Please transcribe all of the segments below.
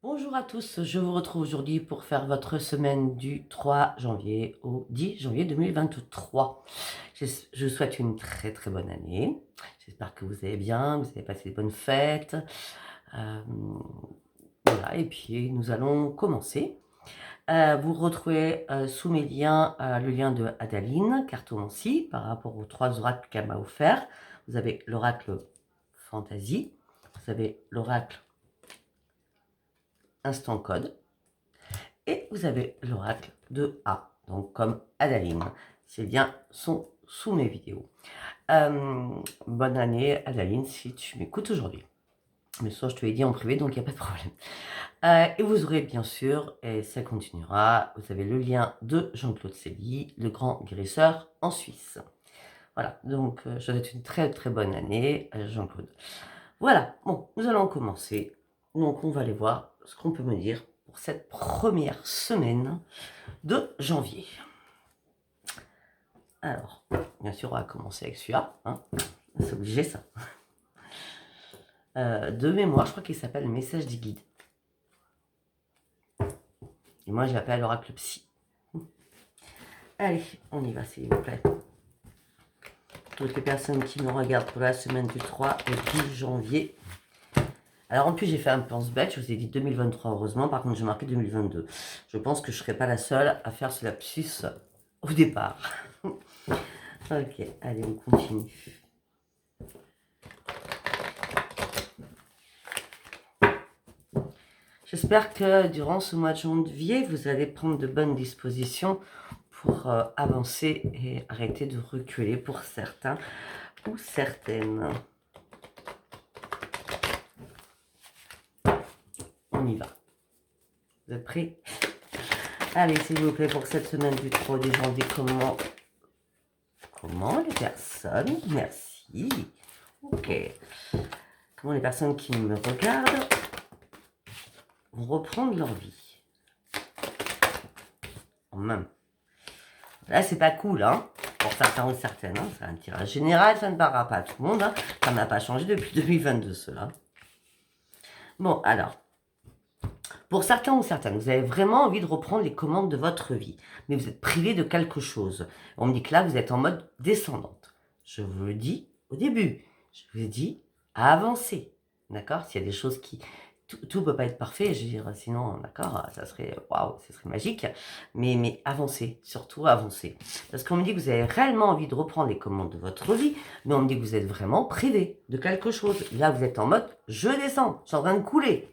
Bonjour à tous, je vous retrouve aujourd'hui pour faire votre semaine du 3 janvier au 10 janvier 2023. Je vous souhaite une très très bonne année. J'espère que vous allez bien, vous avez passé de bonnes fêtes. Euh, voilà, et puis nous allons commencer. Vous retrouvez sous mes liens le lien de Adaline Cartomancie par rapport aux 3 oracles qu'elle m'a offert. Vous avez l'oracle Fantasy, vous avez l'oracle Instant Code. Et vous avez l'oracle de A, donc comme Adaline. Ces liens sont sous mes vidéos. Bonne année Adaline si tu m'écoutes aujourd'hui. Mais ça, je te l'ai dit en privé, donc il n'y a pas de problème. Et vous aurez bien sûr, et ça continuera, vous avez le lien de Jean-Claude Célie, le grand guérisseur en Suisse. Voilà, donc je vous souhaite une très très bonne année, Jean-Claude. Voilà, bon, nous allons commencer. Donc on va aller voir ce qu'on peut me dire pour cette première semaine de janvier. Alors, bien sûr, on va commencer avec celui-là. Hein. C'est obligé, ça. De mémoire, je crois qu'il s'appelle Message des guides. Et moi, je l'appelle l'oracle psy. Allez, on y va, s'il vous plaît. Toutes les personnes qui nous regardent pour la semaine du 3 au 10 janvier. Alors, en plus, j'ai fait un pense-bête. Je vous ai dit 2023, heureusement. Par contre, j'ai marqué 2022. Je pense que je ne serai pas la seule à faire ce lapsus au départ. Ok, allez, on continue. J'espère que durant ce mois de janvier, vous allez prendre de bonnes dispositions pour avancer et arrêter de reculer pour certains ou certaines. On y va. Vous êtes prêts? Allez, s'il vous plaît, pour cette semaine du 3 janvier, comment les personnes, merci, ok, comment les personnes qui me regardent vont reprendre leur vie en même. Là, c'est pas cool, hein, pour certains ou certaines. Hein. C'est un tirage général, ça ne parlera pas à tout le monde. Hein. Ça n'a pas changé depuis 2022, cela. Bon, alors, pour certains ou certaines, vous avez vraiment envie de reprendre les commandes de votre vie, mais vous êtes privé de quelque chose. On me dit que là, vous êtes en mode descendante. Je vous le dis au début. Je vous ai dit à avancer. D'accord? S'il y a des choses qui... Tout ne peut pas être parfait, je veux dire, sinon, d'accord, ça serait, waouh, ça serait magique. Mais avancez, surtout avancez. Parce qu'on me dit que vous avez réellement envie de reprendre les commandes de votre vie, mais on me dit que vous êtes vraiment privé de quelque chose. Là, vous êtes en mode, je descends, je suis en train de couler.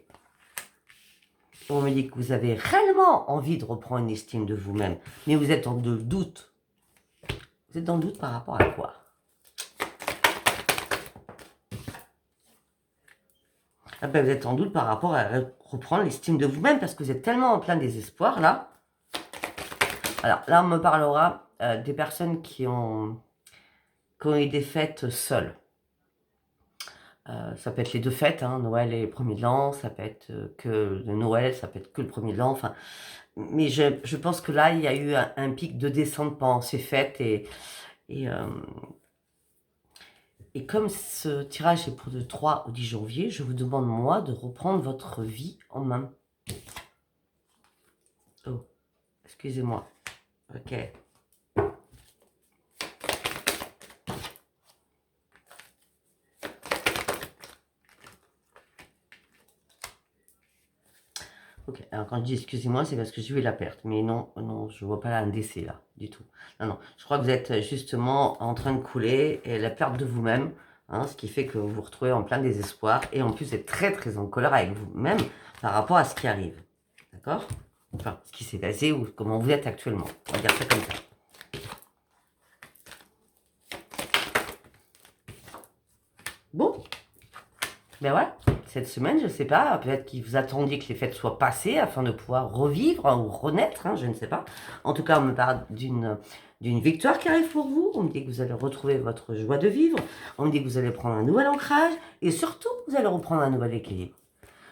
On me dit que vous avez réellement envie de reprendre une estime de vous-même, mais vous êtes dans le doute. Vous êtes dans le doute par rapport à quoi? Ah ben, vous êtes en doute par rapport à reprendre l'estime de vous-même parce que vous êtes tellement en plein désespoir là. Alors là, on me parlera des personnes qui ont eu des fêtes seules. Ça peut être les deux fêtes, hein, Noël et le 1er de l'an, ça peut être que le Noël, ça peut être que le 1er de l'an, enfin. Mais je pense que là, il y a eu un pic de descente pendant ces fêtes et comme ce tirage est pour le 3 au 10 janvier, je vous demande, moi, de reprendre votre vie en main. Oh, excusez-moi. Ok. Ok, alors quand je dis excusez-moi, c'est parce que j'ai eu la perte. Mais non, non, je ne vois pas un décès là, du tout. Non, non, je crois que vous êtes justement en train de couler et la perte de vous-même, hein, ce qui fait que vous vous retrouvez en plein désespoir. Et en plus, vous êtes très très en colère avec vous-même par rapport à ce qui arrive. D'accord? Enfin, ce qui s'est passé ou comment vous êtes actuellement. On va dire ça comme ça. Bon, ben voilà. Cette semaine, je ne sais pas, peut-être que vous attendiez que les fêtes soient passées afin de pouvoir revivre ou renaître, hein, je ne sais pas. En tout cas, on me parle d'une victoire qui arrive pour vous. On me dit que vous allez retrouver votre joie de vivre. On me dit que vous allez prendre un nouvel ancrage et surtout, vous allez reprendre un nouvel équilibre.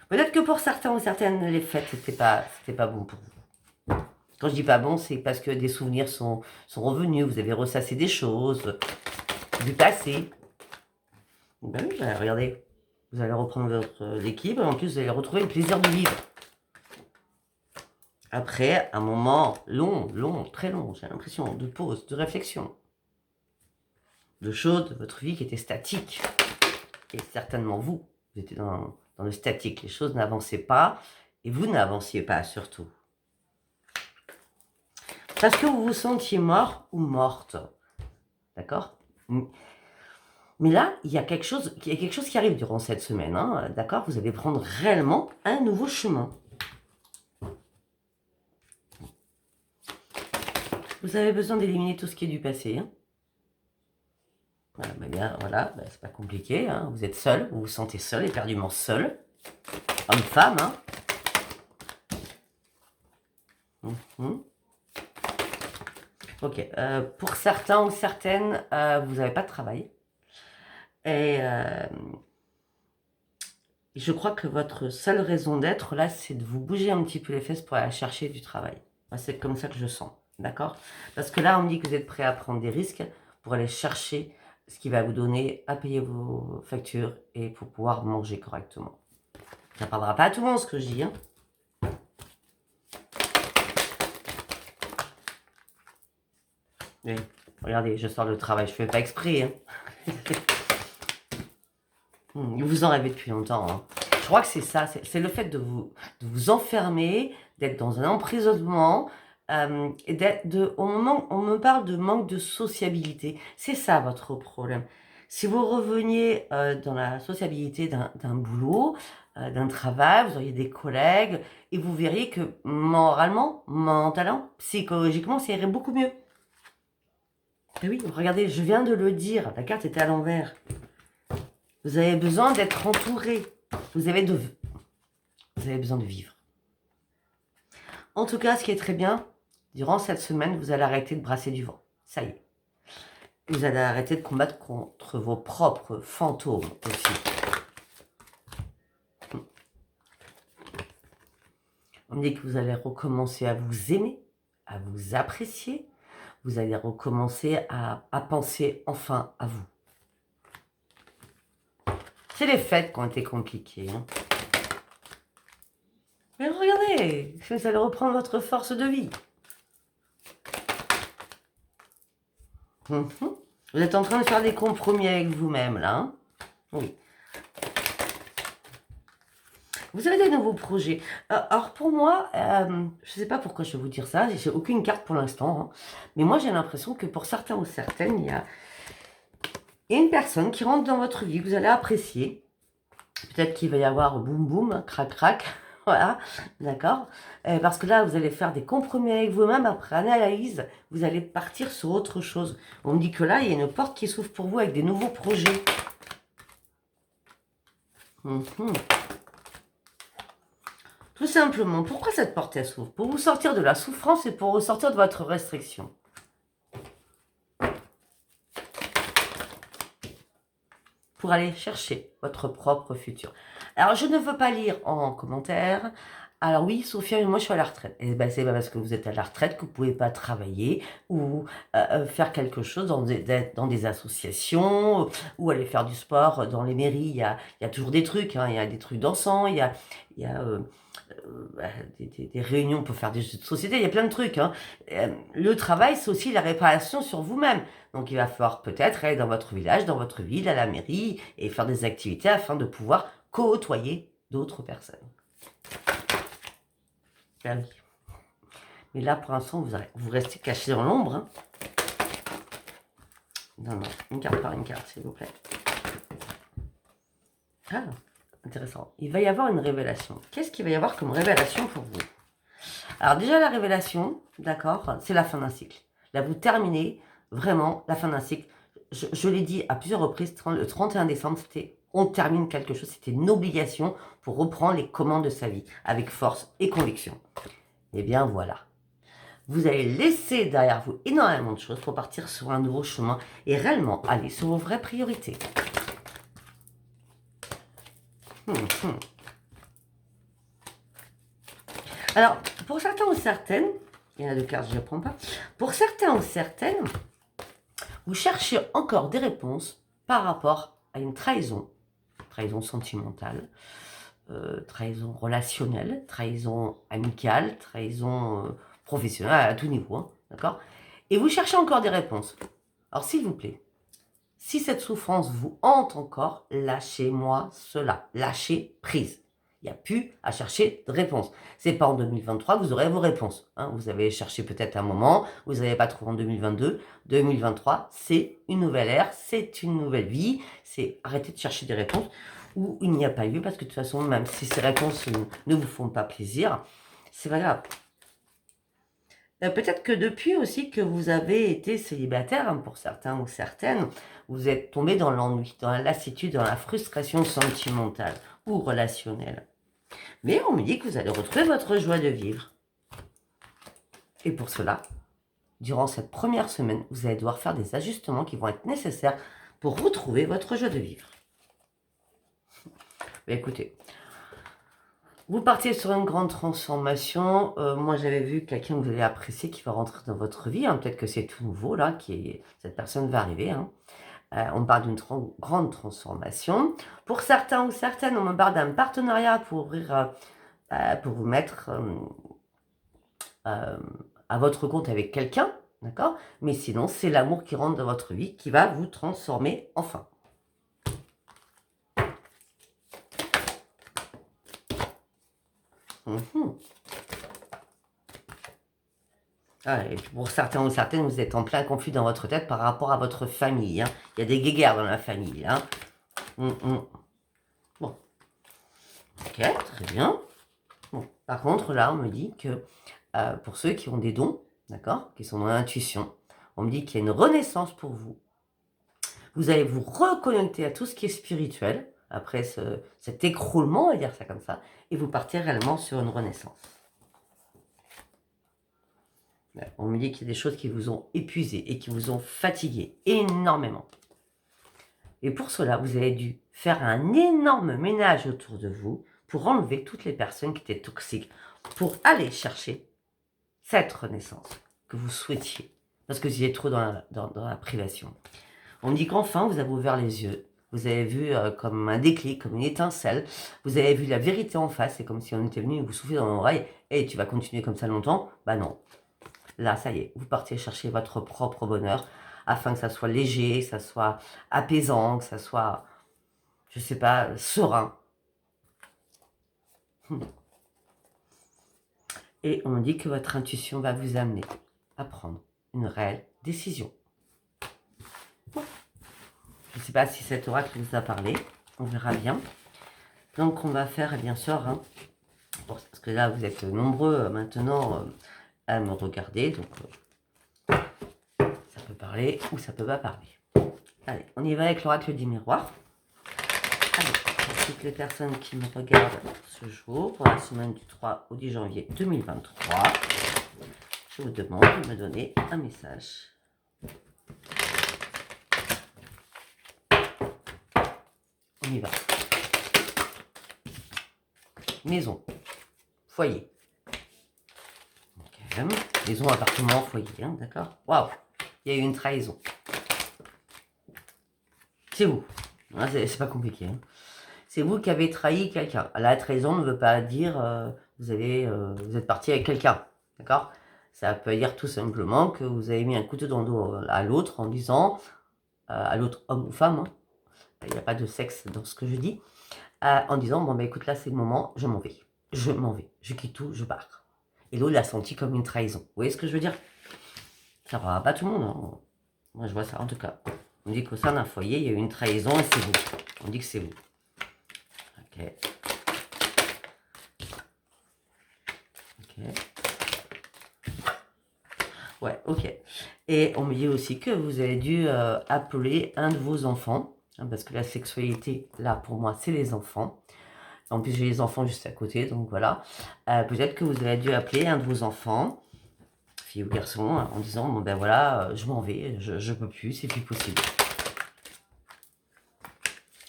Peut-être que pour certains ou certaines, les fêtes, c'était pas bon pour vous. Quand je dis pas bon, c'est parce que des souvenirs sont revenus, vous avez ressassé des choses du passé. Ben oui, ben regardez. Vous allez reprendre votre équilibre et en plus vous allez retrouver le plaisir de vivre. Après un moment long, très long, j'ai l'impression, de pause, de réflexion, de choses de votre vie qui étaient statiques. Et certainement vous étiez dans le statique. Les choses n'avançaient pas et vous n'avanciez pas surtout. Parce que vous vous sentiez mort ou morte. D'accord? Mais là, il y a quelque chose qui arrive durant cette semaine. Hein, d'accord? Vous allez prendre réellement un nouveau chemin. Vous avez besoin d'éliminer tout ce qui est du passé. Hein. Voilà, bien, voilà, c'est pas compliqué. Hein. Vous êtes seul, vous vous sentez seul, éperdument seul. Homme-femme. Hein. Ok. Pour certains ou certaines, vous n'avez pas de travail. Et je crois que votre seule raison d'être là, c'est de vous bouger un petit peu les fesses pour aller chercher du travail. C'est comme ça que je sens. D'accord? Parce que là, on me dit que vous êtes prêt à prendre des risques pour aller chercher ce qui va vous donner à payer vos factures et pour pouvoir manger correctement. Ça ne parlera pas à tout le monde ce que je dis. Hein. Oui. Regardez, je sors le travail, je ne fais pas exprès. Hein. Vous en rêvez depuis longtemps. Hein. Je crois que c'est ça, c'est le fait de vous enfermer, d'être dans un emprisonnement, et au moment où on me parle de manque de sociabilité. C'est ça votre problème. Si vous reveniez dans la sociabilité d'un boulot, d'un travail, vous auriez des collègues, et vous verriez que moralement, mentalement, psychologiquement, ça irait beaucoup mieux. Et oui, regardez, je viens de le dire, la carte était à l'envers. Vous avez besoin d'être entouré. Vous avez besoin de vivre. En tout cas, ce qui est très bien, durant cette semaine, vous allez arrêter de brasser du vent. Ça y est. Vous allez arrêter de combattre contre vos propres fantômes aussi. On dit que vous allez recommencer à vous aimer, à vous apprécier. Vous allez recommencer à penser enfin à vous. C'est les fêtes qui ont été compliquées. Hein. Mais regardez, vous allez reprendre votre force de vie. Vous êtes en train de faire des compromis avec vous-même, là. Hein. Oui. Vous avez des nouveaux projets. Alors pour moi, je ne sais pas pourquoi je vais vous dire ça, j'ai aucune carte pour l'instant. Hein. Mais moi, j'ai l'impression que pour certains ou certaines, il y a une personne qui rentre dans votre vie que vous allez apprécier. Peut-être qu'il va y avoir boum boum, crac crac. Voilà, d'accord. Parce que là, vous allez faire des compromis avec vous-même. Après analyse, vous allez partir sur autre chose. On me dit que là, il y a une porte qui s'ouvre pour vous avec des nouveaux projets. Tout simplement, pourquoi cette porte elle s'ouvre? Pour vous sortir de la souffrance et pour vous sortir de votre restriction. Pour aller chercher votre propre futur. Alors, je ne veux pas lire en commentaire. Alors oui, Sophia, moi je suis à la retraite. Et ben, c'est pas parce que vous êtes à la retraite que vous ne pouvez pas travailler ou faire quelque chose dans des associations ou aller faire du sport dans les mairies. Il y a toujours des trucs. Hein. Il y a des trucs dansants, il y a des réunions pour faire des jeux de société, il y a plein de trucs. Hein. Le travail, c'est aussi la réparation sur vous-même. Donc, il va falloir peut-être aller dans votre village, dans votre ville, à la mairie, et faire des activités afin de pouvoir côtoyer d'autres personnes. Ah oui. Mais là, pour l'instant, vous restez caché dans l'ombre. Hein. Non, une carte par une carte, s'il vous plaît. Ah, intéressant. Il va y avoir une révélation. Qu'est-ce qu'il va y avoir comme révélation pour vous? Alors déjà, la révélation, d'accord, c'est la fin d'un cycle. Là, vous terminez vraiment la fin d'un cycle. Je l'ai dit à plusieurs reprises, le 31 décembre, on termine quelque chose, c'était une obligation pour reprendre les commandes de sa vie avec force et conviction. Eh bien, voilà. Vous allez laisser derrière vous énormément de choses pour partir sur un nouveau chemin et réellement aller sur vos vraies priorités. Alors, pour certains ou certaines, il y en a deux cartes, je ne les prends pas. Pour certains ou certaines, vous cherchez encore des réponses par rapport à une trahison sentimentale, trahison relationnelle, trahison amicale, trahison professionnelle, à tout niveau, hein, d'accord? Et vous cherchez encore des réponses. Alors, s'il vous plaît, si cette souffrance vous hante encore, lâchez-moi cela. Lâchez prise. Il n'y a plus à chercher de réponse. C'est pas en 2023 que vous aurez vos réponses. Hein. Vous avez cherché peut-être un moment, vous n'avez pas trouvé en 2022. 2023, c'est une nouvelle ère, c'est une nouvelle vie. C'est arrêter de chercher des réponses où il n'y a pas lieu, parce que de toute façon, même si ces réponses ne vous font pas plaisir, c'est pas grave. Peut-être que depuis aussi que vous avez été célibataire, hein, pour certains ou certaines, vous êtes tombé dans l'ennui, dans la lassitude, dans la frustration sentimentale ou relationnelle. Mais on me dit que vous allez retrouver votre joie de vivre. Et pour cela, durant cette première semaine, vous allez devoir faire des ajustements qui vont être nécessaires pour retrouver votre joie de vivre. Mais écoutez, vous partiez sur une grande transformation. Moi, j'avais vu quelqu'un que vous avez apprécié qui va rentrer dans votre vie. Hein. Peut-être que c'est tout nouveau, là, cette personne va arriver. Hein. On parle d'une grande transformation. Pour certains ou certaines, on me parle d'un partenariat pour ouvrir, pour vous mettre à votre compte avec quelqu'un, d'accord? Mais sinon, c'est l'amour qui rentre dans votre vie qui va vous transformer enfin. Ah, et pour certains ou certaines, vous êtes en plein conflit dans votre tête par rapport à votre famille. Hein. Il y a des guéguerres dans la famille. Hein. Bon. Ok, très bien. Bon. Par contre, là, on me dit que pour ceux qui ont des dons, d'accord, qui sont dans l'intuition, on me dit qu'il y a une renaissance pour vous. Vous allez vous reconnecter à tout ce qui est spirituel, après cet écroulement, on va dire ça comme ça, et vous partez réellement sur une renaissance. On me dit qu'il y a des choses qui vous ont épuisé et qui vous ont fatigué énormément. Et pour cela, vous avez dû faire un énorme ménage autour de vous pour enlever toutes les personnes qui étaient toxiques, pour aller chercher cette renaissance que vous souhaitiez, parce que vous étiez trop dans la privation. On me dit qu'enfin, vous avez ouvert les yeux, vous avez vu comme un déclic, comme une étincelle, vous avez vu la vérité en face, c'est comme si on était venu vous souffler dans l'oreille, et tu vas continuer comme ça longtemps? Bah non. Là, ça y est, vous partez chercher votre propre bonheur, afin que ça soit léger, que ça soit apaisant, que ça soit, je sais pas, serein. Et on me dit que votre intuition va vous amener à prendre une réelle décision. Je ne sais pas si cet oracle vous a parlé, on verra bien. Donc on va faire, bien sûr, hein, parce que là vous êtes nombreux maintenant à me regarder, donc ça peut parler ou ça peut pas parler. Allez, on y va avec l'oracle du miroir. Allez, pour toutes les personnes qui me regardent ce jour, pour la semaine du 3 au 10 janvier 2023, je vous demande de me donner un message. On y va. Maison, foyer. Okay. Maison, appartement, foyer, hein, d'accord? Waouh, il y a eu une trahison. C'est vous. Hein, c'est pas compliqué. Hein. C'est vous qui avez trahi quelqu'un. La trahison ne veut pas dire vous êtes parti avec quelqu'un, d'accord? Ça peut dire tout simplement que vous avez mis un couteau dans le dos à l'autre en disant, à l'autre homme ou femme, hein, il n'y a pas de sexe dans ce que je dis, en disant, bon, bah, écoute, là, c'est le moment, je m'en vais. Je m'en vais. Je quitte tout, je pars. Et l'autre l'a senti comme une trahison. Vous voyez ce que je veux dire? Ça ne va pas tout le monde. Hein. Moi, je vois ça, en tout cas. On dit qu'au sein d'un foyer, il y a eu une trahison et c'est vous. On dit que c'est vous. Ok. Ok. Ouais, ok. Et on me dit aussi que vous avez dû appeler un de vos enfants, hein, parce que la sexualité, là, pour moi, c'est les enfants. En plus, j'ai les enfants juste à côté, donc voilà. Peut-être que vous avez dû appeler un de vos enfants, fille ou garçon, en disant, bon ben voilà, je m'en vais, je peux plus, c'est plus possible.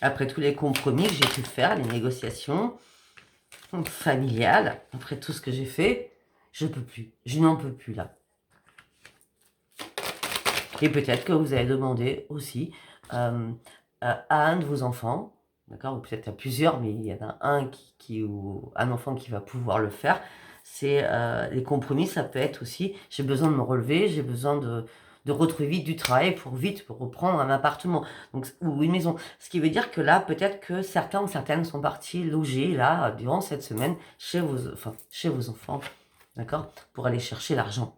Après tous les compromis que j'ai pu faire, les négociations familiales, après tout ce que j'ai fait, je peux plus, je n'en peux plus là. Et peut-être que vous avez demandé aussi à un de vos enfants, d'accord? Ou peut-être à plusieurs, mais il y en a un ou un enfant qui va pouvoir le faire. C'est les compromis, ça peut être aussi, j'ai besoin de me relever, j'ai besoin de retrouver vite du travail pour reprendre un appartement donc, ou une maison. Ce qui veut dire que là, peut-être que certains ou certaines sont partis loger là, durant cette semaine, chez vos enfants, d'accord? Pour aller chercher l'argent.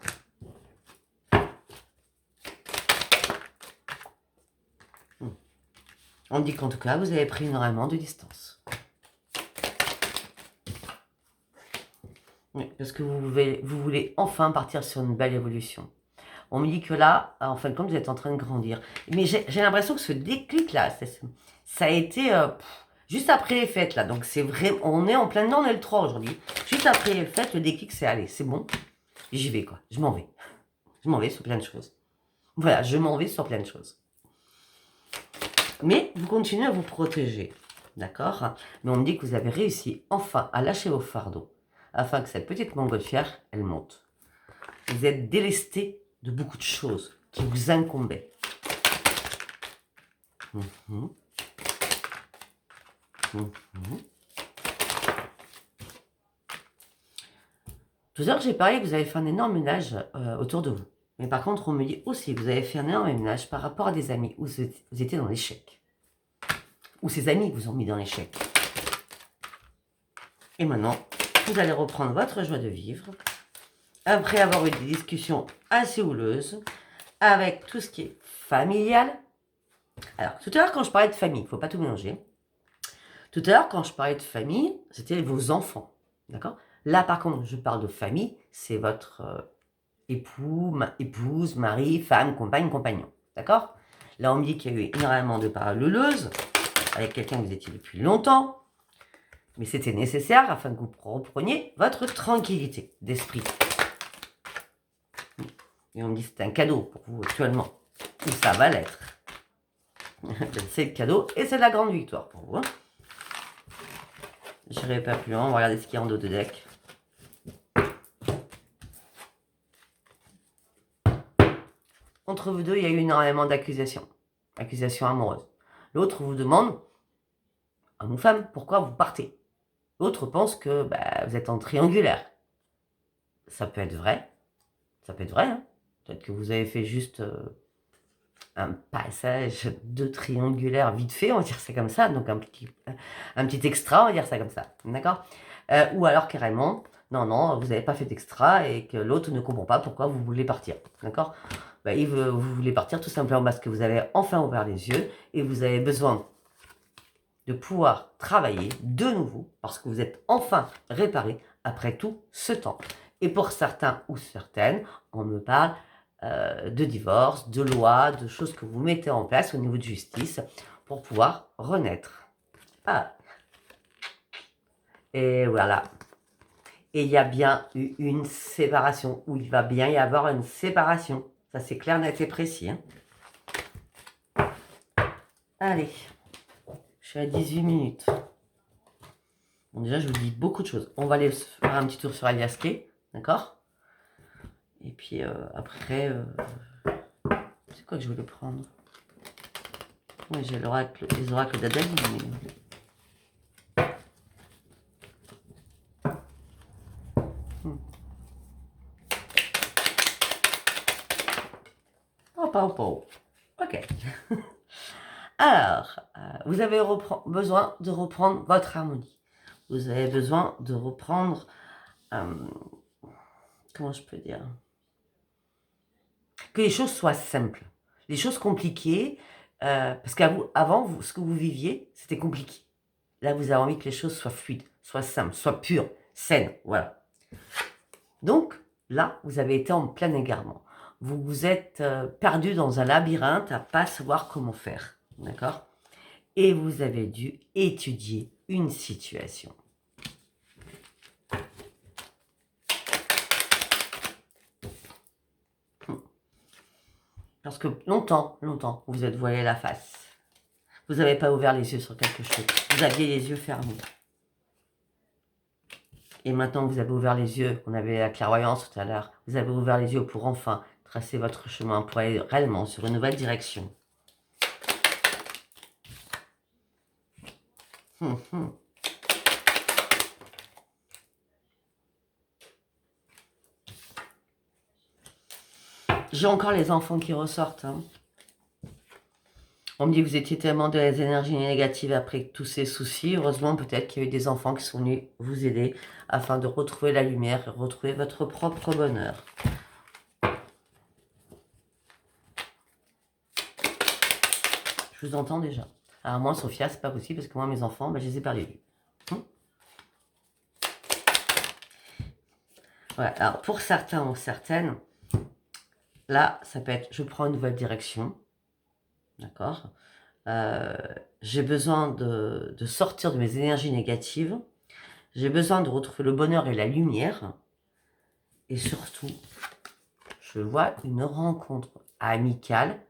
On dit qu'en tout cas, vous avez pris énormément de distance. Oui, parce que vous voulez enfin partir sur une belle évolution. On me dit que là, en fin de compte, vous êtes en train de grandir. Mais j'ai l'impression que ce déclic-là, ça a été juste après les fêtes, là. Donc c'est vrai, on est en plein dedans, on est le 3 aujourd'hui. Juste après les fêtes, le déclic, c'est allez, c'est bon. J'y vais, quoi. Je m'en vais. Je m'en vais sur plein de choses. Voilà, je m'en vais sur plein de choses. Mais vous continuez à vous protéger. D'accord? Mais on me dit que vous avez réussi enfin à lâcher vos fardeaux afin que cette petite montgolfière, elle monte. Vous êtes délesté de beaucoup de choses qui vous incombaient. Tout à l'heure, j'ai parlé que vous avez fait un énorme ménage autour de vous. Mais par contre, on me dit aussi que vous avez fait un énorme ménage par rapport à des amis où vous étiez dans l'échec. Ou ces amis vous ont mis dans l'échec. Et maintenant, vous allez reprendre votre joie de vivre. Après avoir eu des discussions assez houleuses avec tout ce qui est familial. Alors, tout à l'heure, quand je parlais de famille, il ne faut pas tout mélanger. Tout à l'heure, quand je parlais de famille, c'était vos enfants. D'accord? Là, par contre, je parle de famille, c'est votre épouse, mari, femme, compagne, compagnon. D'accord? Là, on me dit qu'il y a eu énormément de paroles houleuses avec quelqu'un que vous étiez depuis longtemps. Mais c'était nécessaire afin que vous repreniez votre tranquillité d'esprit. Et on me dit que c'est un cadeau pour vous actuellement. Ou ça va l'être. C'est le cadeau et c'est de la grande victoire pour vous. Je n'irai pas plus loin. On va regarder ce qu'il y a en dos de deck. Entre vous deux, il y a eu énormément d'accusations. Accusations amoureuses. L'autre vous demande, homme ou femme, pourquoi vous partez. L'autre pense que vous êtes en triangulaire. Ça peut être vrai. Ça peut être vrai. Hein. Peut-être que vous avez fait juste un passage de triangulaire vite fait, on va dire ça comme ça. Donc un petit extra, on va dire ça comme ça. D'accord? Ou alors carrément, non, vous n'avez pas fait d'extra et que l'autre ne comprend pas pourquoi vous voulez partir. D'accord? Vous voulez partir tout simplement parce que vous avez enfin ouvert les yeux et vous avez besoin de pouvoir travailler de nouveau parce que vous êtes enfin réparé après tout ce temps. Et pour certains ou certaines, on me parle de divorce, de loi, de choses que vous mettez en place au niveau de justice pour pouvoir renaître. Ah. Et voilà. Et il y a bien eu une séparation, ou il va bien y avoir une séparation. Ça, c'est clair, net et précis. Hein. Allez, je suis à 18 minutes. Bon, déjà, je vous dis beaucoup de choses. On va aller faire un petit tour sur Aliasqué, d'accord? Et puis, après, c'est quoi que je voulais prendre? Oui, j'ai les oracles d'Adèle, mais... Ok. Alors, vous avez besoin de reprendre votre harmonie. Vous avez besoin de reprendre... comment je peux dire? Que les choses soient simples. Les choses compliquées, parce qu'avant, ce que vous viviez, c'était compliqué. Là, vous avez envie que les choses soient fluides, soient simples, soient pures, saines, voilà. Donc, là, vous avez été en plein égarement. Vous vous êtes perdu dans un labyrinthe à ne pas savoir comment faire, d'accord? Et vous avez dû étudier une situation. Parce que longtemps, vous vous êtes voilé la face. Vous n'avez pas ouvert les yeux sur quelque chose. Vous aviez les yeux fermés. Et maintenant, vous avez ouvert les yeux. On avait la clairvoyance tout à l'heure. Vous avez ouvert les yeux pour enfin tracer votre chemin, pour aller réellement sur une nouvelle direction. J'ai encore les enfants qui ressortent. Hein. On me dit que vous étiez tellement de les énergies négatives après tous ces soucis. Heureusement, peut-être qu'il y a eu des enfants qui sont venus vous aider afin de retrouver la lumière et retrouver votre propre bonheur. Je vous entends déjà. Alors moi, Sophia, c'est pas possible parce que moi, mes enfants, je les ai perdus. Ouais, alors pour certains ou certaines, là, ça peut être, je prends une nouvelle direction. D'accord. J'ai besoin de sortir de mes énergies négatives. J'ai besoin de retrouver le bonheur et la lumière. Et surtout, je vois une rencontre amicale.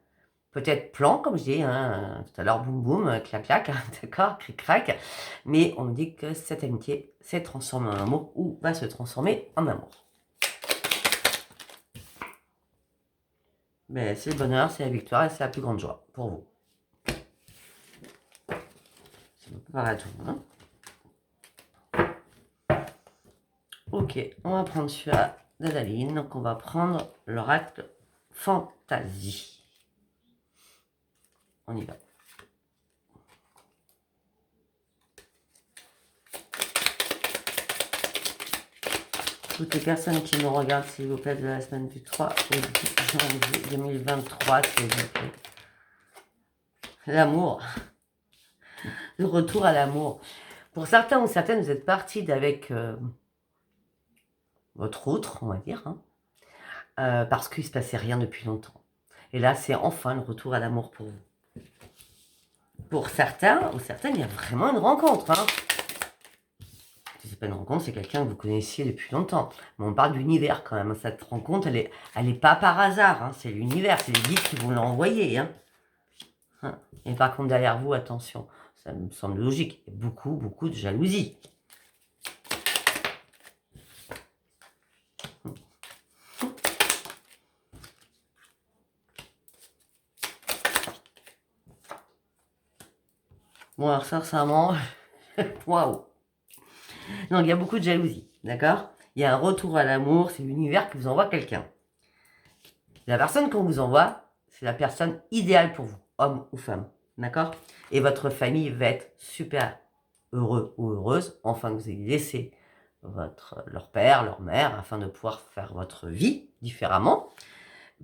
Peut-être plan, comme je dis, hein, tout à l'heure, boum boum, clac clac, d'accord, cric crac. Mais on me dit que cette amitié s'est transformée en amour ou va se transformer en amour. Mais c'est le bonheur, c'est la victoire et c'est la plus grande joie pour vous. Ça ne peut paraître tout, hein. Ok, on va prendre celui-là d'Adaline. Donc on va prendre l'oracle Fantasy. On y va. Toutes les personnes qui me regardent, s'il vous plaît, de la semaine du 3 au 10 janvier 2023, s'il vous plaît. L'amour. Le retour à l'amour. Pour certains ou certaines, vous êtes partis d'avec votre outre, on va dire, hein, parce qu'il ne se passait rien depuis longtemps. Et là, c'est enfin le retour à l'amour pour vous. Pour certains ou certaines, il y a vraiment une rencontre. Hein. Si c'est pas une rencontre, c'est quelqu'un que vous connaissiez depuis longtemps. Mais on parle d'univers quand même. Cette rencontre, elle est pas par hasard. Hein. C'est l'univers, c'est les guides qui vous l'ont envoyé. Hein. Et par contre, derrière vous, attention, ça me semble logique. Il y a beaucoup, beaucoup de jalousie. Bon, alors sincèrement, waouh. Donc, il y a beaucoup de jalousie, d'accord? Il y a un retour à l'amour, c'est l'univers qui vous envoie quelqu'un. La personne qu'on vous envoie, c'est la personne idéale pour vous, homme ou femme, d'accord? Et votre famille va être super heureux ou heureuse, enfin que vous ayez laissé leur père, leur mère, afin de pouvoir faire votre vie différemment.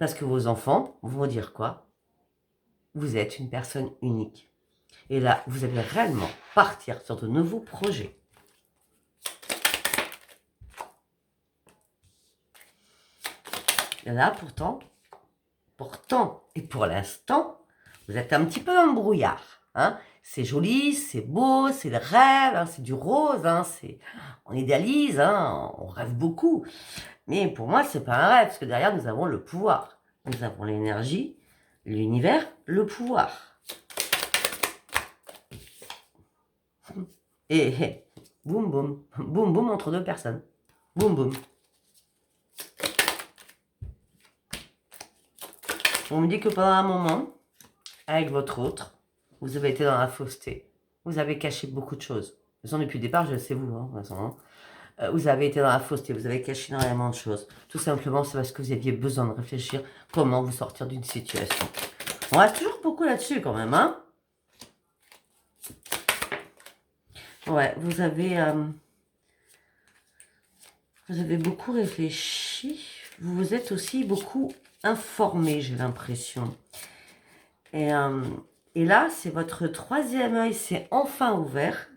Parce que vos enfants vont dire quoi? Vous êtes une personne unique. Et là, vous allez réellement partir sur de nouveaux projets. Et là, pourtant, et pour l'instant, vous êtes un petit peu un brouillard. Hein. C'est joli, c'est beau, c'est le rêve, hein, c'est du rose, hein, on idéalise, hein, on rêve beaucoup. Mais pour moi, c'est pas un rêve, parce que derrière, nous avons le pouvoir. Nous avons l'énergie, l'univers, le pouvoir. Et boum, boum, boum, boum entre deux personnes. Boum, boum. On me dit que pendant un moment, avec votre autre, vous avez été dans la fausseté. Vous avez caché beaucoup de choses. De toute façon, depuis le départ, je le sais vous. Hein, vous avez été dans la fausseté, vous avez caché énormément de choses. Tout simplement, c'est parce que vous aviez besoin de réfléchir comment vous sortir d'une situation. On a toujours beaucoup là-dessus quand même, hein. Ouais, vous avez beaucoup réfléchi. Vous vous êtes aussi beaucoup informé, j'ai l'impression. Et là, c'est votre troisième œil, c'est enfin ouvert.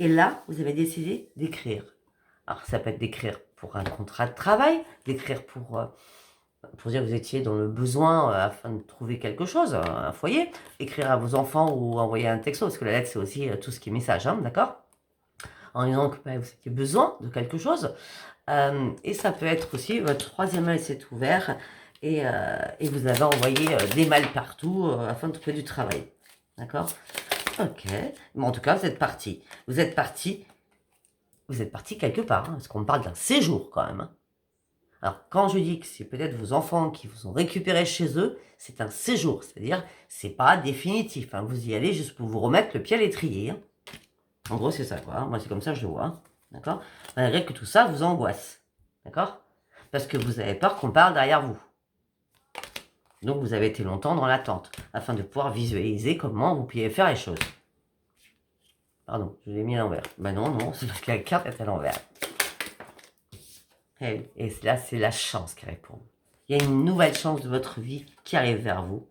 Et là, vous avez décidé d'écrire. Alors, ça peut être d'écrire pour un contrat de travail, d'écrire pour dire que vous étiez dans le besoin afin de trouver quelque chose, un foyer, écrire à vos enfants ou envoyer un texto, parce que la lettre, c'est aussi tout ce qui est message, hein, d'accord? En disant que vous aviez besoin de quelque chose. Et ça peut être aussi, votre troisième œil s'est ouvert et vous avez envoyé des mails partout afin de trouver du travail. D'accord? Ok. Mais en tout cas, vous êtes parti. Vous êtes parti quelque part, hein, parce qu'on parle d'un séjour quand même. Hein. Alors, quand je dis que c'est peut-être vos enfants qui vous ont récupéré chez eux, c'est un séjour. C'est-à-dire, c'est pas définitif. Hein. Vous y allez juste pour vous remettre le pied à l'étrier. Hein. En gros, c'est ça, quoi. Moi, c'est comme ça que je le vois. D'accord? Malgré que tout ça vous angoisse. D'accord? Parce que vous avez peur qu'on parle derrière vous. Donc, vous avez été longtemps dans l'attente, afin de pouvoir visualiser comment vous pouviez faire les choses. Pardon, je l'ai mis à l'envers. Ben non, non, c'est parce que la carte est à l'envers. Et là, c'est la chance qui arrive pour vous. Il y a une nouvelle chance de votre vie qui arrive vers vous.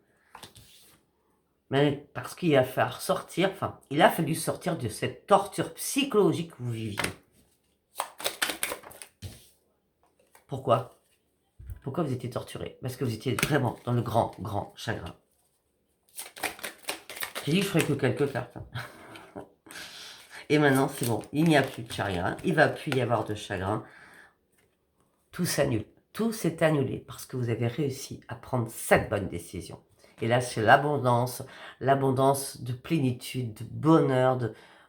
Mais parce qu'il va falloir sortir, enfin, il a fallu sortir de cette torture psychologique que vous viviez. Pourquoi? Pourquoi vous étiez torturé? Parce que vous étiez vraiment dans le grand, grand chagrin. J'ai dit que je ferais que quelques cartes. Et maintenant, c'est bon, il n'y a plus de chagrin, il ne va plus y avoir de chagrin. Tout s'annule, tout s'est annulé parce que vous avez réussi à prendre cette bonne décision. Et là, c'est l'abondance de plénitude, de bonheur,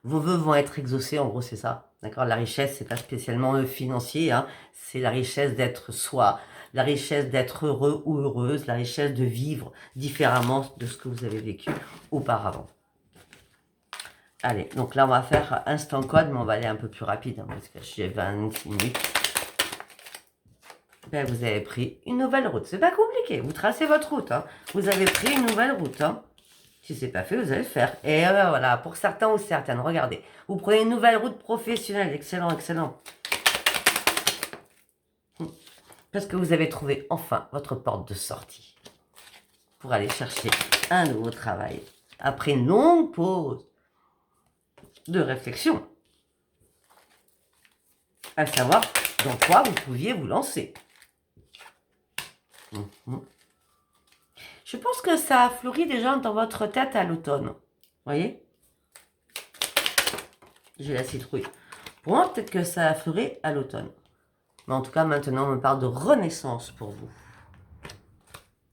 vos vœux vont être exaucés, en gros, c'est ça. D'accord? La richesse, c'est pas spécialement financier, hein, c'est la richesse d'être soi, la richesse d'être heureux ou heureuse, la richesse de vivre différemment de ce que vous avez vécu auparavant. Allez, donc là, on va faire instant code, mais on va aller un peu plus rapide, hein, parce que j'ai 26 minutes. Ben, vous avez pris une nouvelle route. C'est pas compliqué, vous tracez votre route. Hein. Vous avez pris une nouvelle route. Hein. Si c'est pas fait, vous allez le faire. Et voilà, pour certains ou certaines, regardez. Vous prenez une nouvelle route professionnelle. Excellent, excellent. Parce que vous avez trouvé enfin votre porte de sortie. Pour aller chercher un nouveau travail. Après une longue pause de réflexion. À savoir dans quoi vous pouviez vous lancer. Je pense que ça a fleuri déjà dans votre tête à l'automne. Vous voyez? J'ai la citrouille. Pour moi, peut-être que ça a fleuri à l'automne. Mais en tout cas, maintenant, on me parle de renaissance pour vous.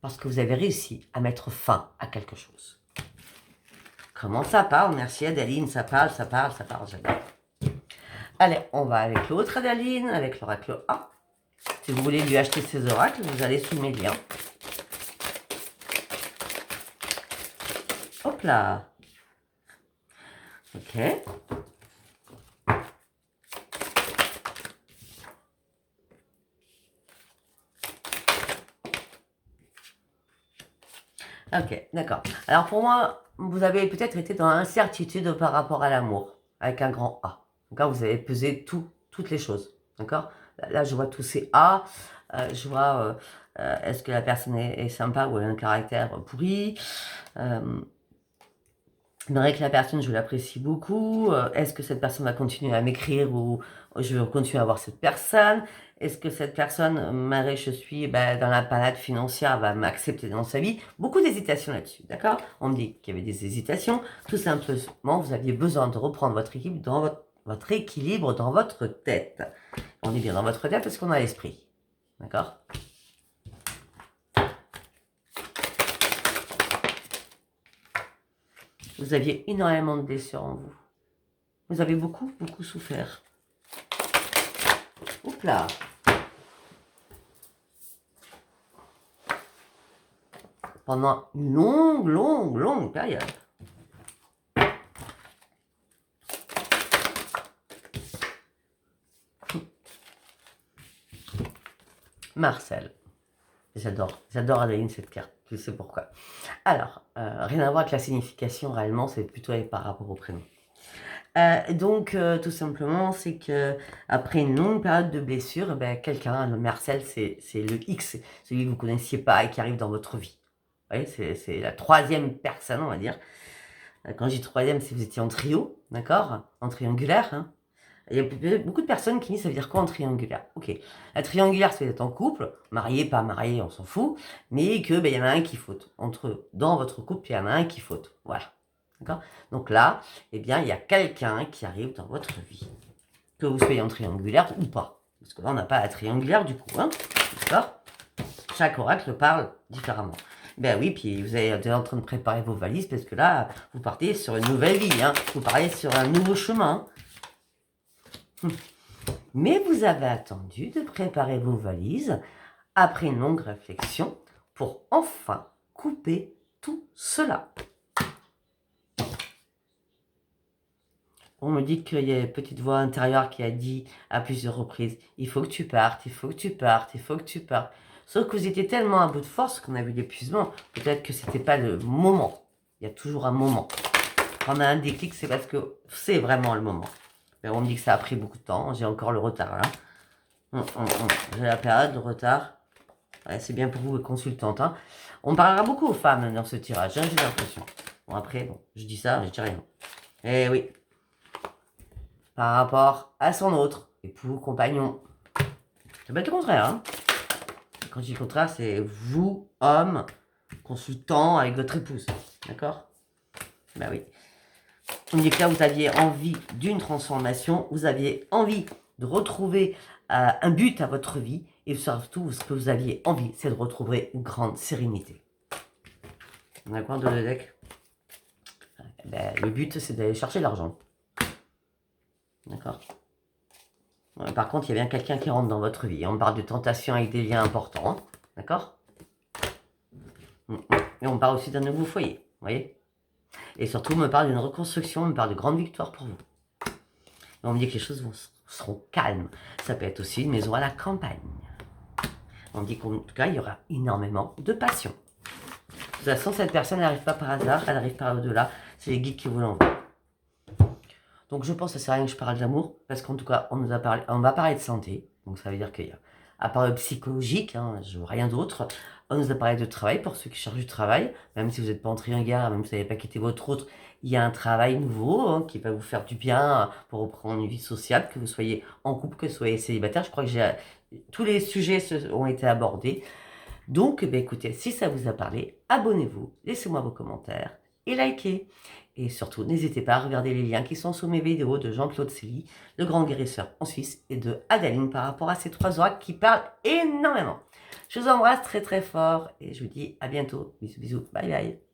Parce que vous avez réussi à mettre fin à quelque chose. Comment ça parle? Merci Adeline, ça parle, j'adore. Allez, on va avec l'autre Adeline, avec l'oracle A. Si vous voulez lui acheter ses oracles, vous allez sous mes liens. Hop là. Ok. Ok, d'accord. Alors pour moi, vous avez peut-être été dans l'incertitude par rapport à l'amour, avec un grand A. D'accord, vous avez pesé toutes les choses. D'accord. Là, je vois tous ces A. Je vois, est-ce que la personne est sympa ou elle a un caractère pourri. J'aimerais que la personne, je l'apprécie beaucoup. Est-ce que cette personne va continuer à m'écrire ou je vais continuer à voir cette personne? Est-ce que cette personne, malgré que je suis dans la panade financière, va m'accepter dans sa vie? Beaucoup d'hésitations là-dessus, d'accord? On me dit qu'il y avait des hésitations. Tout simplement, vous aviez besoin de reprendre votre équilibre dans votre équilibre dans votre tête. On est bien dans votre tête parce qu'on a l'esprit, d'accord? Vous aviez énormément de blessures en vous. Vous avez beaucoup souffert. Oups là. Pendant une longue période. Marcel. J'adore Adeline cette carte, je sais pourquoi. Alors, rien à voir avec la signification réellement, c'est plutôt par rapport au prénom. Donc, tout simplement, c'est que après une longue période de blessure, quelqu'un, le Marcel, c'est le X, celui que vous ne connaissiez pas et qui arrive dans votre vie. Vous voyez, c'est la troisième personne, on va dire. Quand je dis troisième, c'est que vous étiez en trio, d'accord? En triangulaire, hein. Il y a beaucoup de personnes qui disent, ça veut dire quoi en triangulaire? Ok, la triangulaire, c'est d'être en couple, marié, pas marié, on s'en fout, mais que y en a un qui faute. Dans votre couple, il y en a un qui faute. Voilà. D'accord? Donc là, il y a quelqu'un qui arrive dans votre vie. Que vous soyez en triangulaire ou pas. Parce que là, on n'a pas la triangulaire du coup. Hein? D'accord? Chaque oracle parle différemment. Ben oui, puis vous êtes en train de préparer vos valises parce que là, vous partez sur une nouvelle vie. Hein? Vous partez sur un nouveau chemin. Mais vous avez attendu de préparer vos valises après une longue réflexion pour enfin couper tout cela. On me dit qu'il y a une petite voix intérieure qui a dit à plusieurs reprises, il faut que tu partes, il faut que tu partes, il faut que tu partes. Sauf que vous étiez tellement à bout de force qu'on a vu l'épuisement. Peut-être que c'était pas le moment. Il y a toujours un moment. Quand on a un déclic, c'est parce que c'est vraiment le moment. Mais on me dit que ça a pris beaucoup de temps. J'ai encore le retard là. J'ai la période de retard. Ouais, c'est bien pour vous, les consultantes. Hein. On parlera beaucoup aux femmes dans ce tirage, hein, j'ai l'impression. Bon, après, bon, je dis ça, je dis rien. Eh oui. Par rapport à son autre époux, compagnon. Ça peut être le contraire. Hein. Quand je dis le contraire, c'est vous, homme, consultant avec votre épouse. D'accord? Ben oui. On dit que là, vous aviez envie d'une transformation, vous aviez envie de retrouver un but à votre vie, et surtout, ce que vous aviez envie, c'est de retrouver une grande sérénité. On a quoi de le deck? Ben, le but, c'est d'aller chercher l'argent. D'accord? Par contre, il y a bien quelqu'un qui rentre dans votre vie. On parle de tentation avec des liens importants. D'accord? Et on parle aussi d'un nouveau foyer. Vous voyez? Et surtout, on me parle d'une reconstruction, on me parle de grandes victoires pour vous. Et on me dit que les choses seront calmes. Ça peut être aussi une maison à la campagne. On me dit qu'en tout cas, il y aura énormément de passion. De toute façon, cette personne n'arrive pas par hasard, elle arrive par au-delà. C'est les guides qui vous l'envoient. Donc je pense que ça sert à rien que je parle d'amour, parce qu'en tout cas, on va parler de santé. Donc ça veut dire qu'il y a, à part le psychologique, hein, je veux rien d'autre, on nous a parlé de travail pour ceux qui cherchent du travail, même si vous n'êtes pas en triangulaire, même si vous n'avez pas quitté votre autre, il y a un travail nouveau hein, qui va vous faire du bien pour reprendre une vie sociale, que vous soyez en couple, que vous soyez célibataire. Je crois que tous les sujets ont été abordés. Donc, écoutez, si ça vous a parlé, abonnez-vous, laissez-moi vos commentaires et likez. Et surtout, n'hésitez pas à regarder les liens qui sont sous mes vidéos de Jean-Claude Célie, le grand guérisseur en Suisse, et de Adaline par rapport à ces 3 oracles qui parlent énormément. Je vous embrasse très très fort et je vous dis à bientôt. Bisous bisous, bye bye.